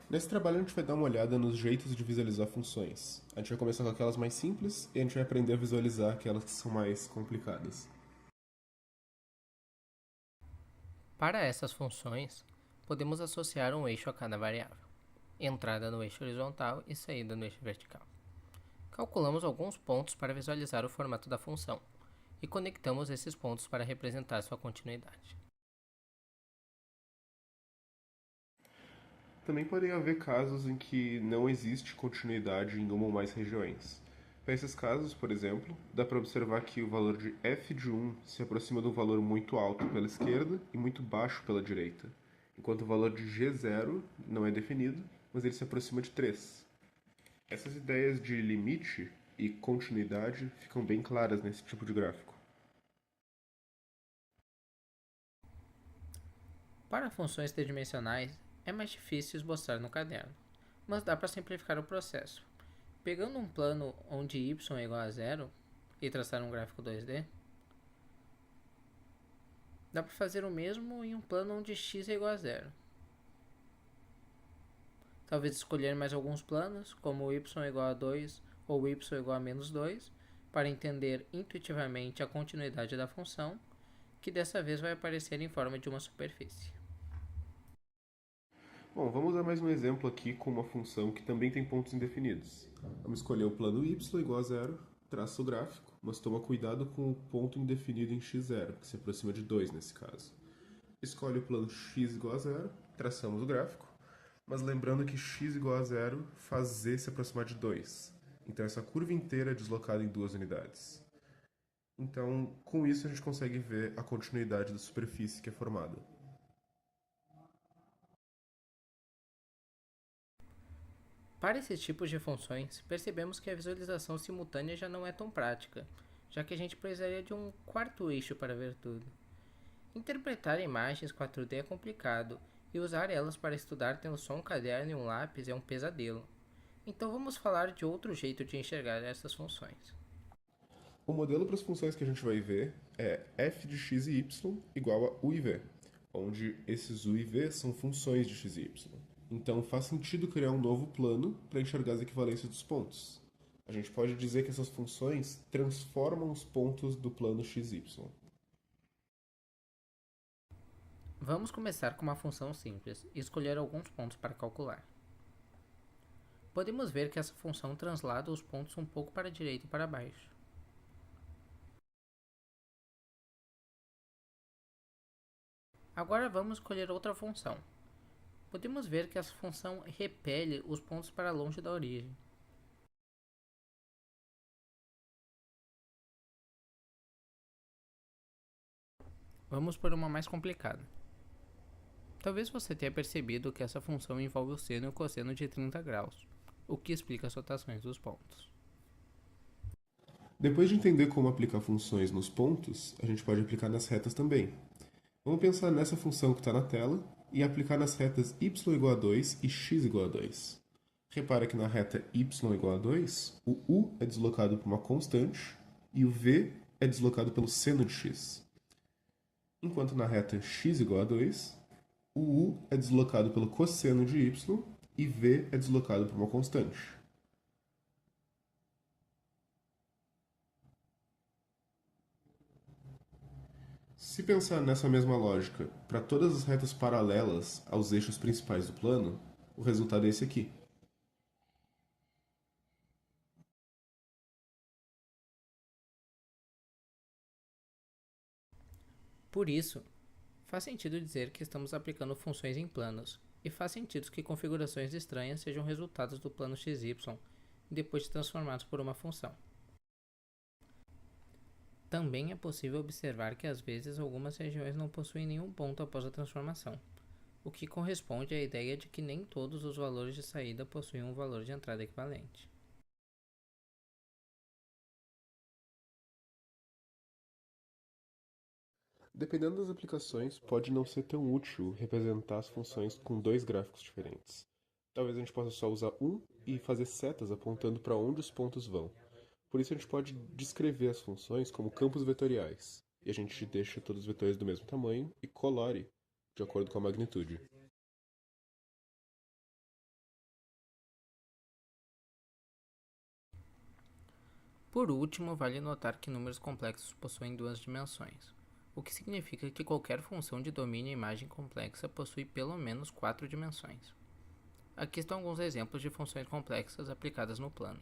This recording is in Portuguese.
Nesse trabalho a gente vai dar uma olhada nos jeitos de visualizar funções. A gente vai começar com aquelas mais simples e a gente vai aprender a visualizar aquelas que são mais complicadas. Para essas funções, podemos associar um eixo a cada variável, entrada no eixo horizontal e saída no eixo vertical. Calculamos alguns pontos para visualizar o formato da função e conectamos esses pontos para representar sua continuidade. Também podem haver casos em que não existe continuidade em uma ou mais regiões. Para esses casos, por exemplo, dá para observar que o valor de f de 1 se aproxima de um valor muito alto pela esquerda e muito baixo pela direita, enquanto o valor de g0 não é definido, mas ele se aproxima de 3. Essas ideias de limite e continuidade ficam bem claras nesse tipo de gráfico. Para funções tridimensionais, é mais difícil esboçar no caderno, mas dá para simplificar o processo. Pegando um plano onde y é igual a zero e traçar um gráfico 2D, dá para fazer o mesmo em um plano onde x é igual a zero. Talvez escolher mais alguns planos, como y é igual a 2 ou y é igual a menos 2, para entender intuitivamente a continuidade da função, que dessa vez vai aparecer em forma de uma superfície. Bom, vamos usar mais um exemplo aqui com uma função que também tem pontos indefinidos. Vamos escolher o plano y igual a zero, traça o gráfico, mas toma cuidado com o ponto indefinido em x0, que se aproxima de 2 nesse caso. Escolhe o plano x igual a zero, traçamos o gráfico, mas lembrando que x igual a zero faz z se aproximar de 2. Então essa curva inteira é deslocada em duas unidades. Então, com isso a gente consegue ver a continuidade da superfície que é formada. Para esses tipos de funções, percebemos que a visualização simultânea já não é tão prática, já que a gente precisaria de um quarto eixo para ver tudo. Interpretar imagens 4D é complicado, e usar elas para estudar tendo só um caderno e um lápis é um pesadelo. Então vamos falar de outro jeito de enxergar essas funções. O modelo para as funções que a gente vai ver é f de x e y igual a u e v, onde esses u e v são funções de x e y. Então faz sentido criar um novo plano para enxergar as equivalências dos pontos. A gente pode dizer que essas funções transformam os pontos do plano x, y. Vamos começar com uma função simples e escolher alguns pontos para calcular. Podemos ver que essa função translada os pontos um pouco para a direita e para baixo. Agora vamos escolher outra função. Podemos ver que essa função repele os pontos para longe da origem. Vamos por uma mais complicada. Talvez você tenha percebido que essa função envolve o seno e o cosseno de 30 graus, o que explica as rotações dos pontos. Depois de entender como aplicar funções nos pontos, a gente pode aplicar nas retas também. Vamos pensar nessa função que está na tela e aplicar nas retas y igual a 2 e x igual a 2. Repara que na reta y igual a 2, o u é deslocado por uma constante e o v é deslocado pelo seno de x. Enquanto na reta x igual a 2, o u é deslocado pelo cosseno de y e v é deslocado por uma constante. Se pensar nessa mesma lógica para todas as retas paralelas aos eixos principais do plano, o resultado é esse aqui. Por isso, faz sentido dizer que estamos aplicando funções em planos, e faz sentido que configurações estranhas sejam resultados do plano XY, depois de transformados por uma função. Também é possível observar que às vezes algumas regiões não possuem nenhum ponto após a transformação, o que corresponde à ideia de que nem todos os valores de saída possuem um valor de entrada equivalente. Dependendo das aplicações, pode não ser tão útil representar as funções com dois gráficos diferentes. Talvez a gente possa só usar um e fazer setas apontando para onde os pontos vão. Por isso a gente pode descrever as funções como campos vetoriais, e a gente deixa todos os vetores do mesmo tamanho e colore de acordo com a magnitude. Por último, vale notar que números complexos possuem duas dimensões, o que significa que qualquer função de domínio imagem complexa possui pelo menos 4 dimensões. Aqui estão alguns exemplos de funções complexas aplicadas no plano.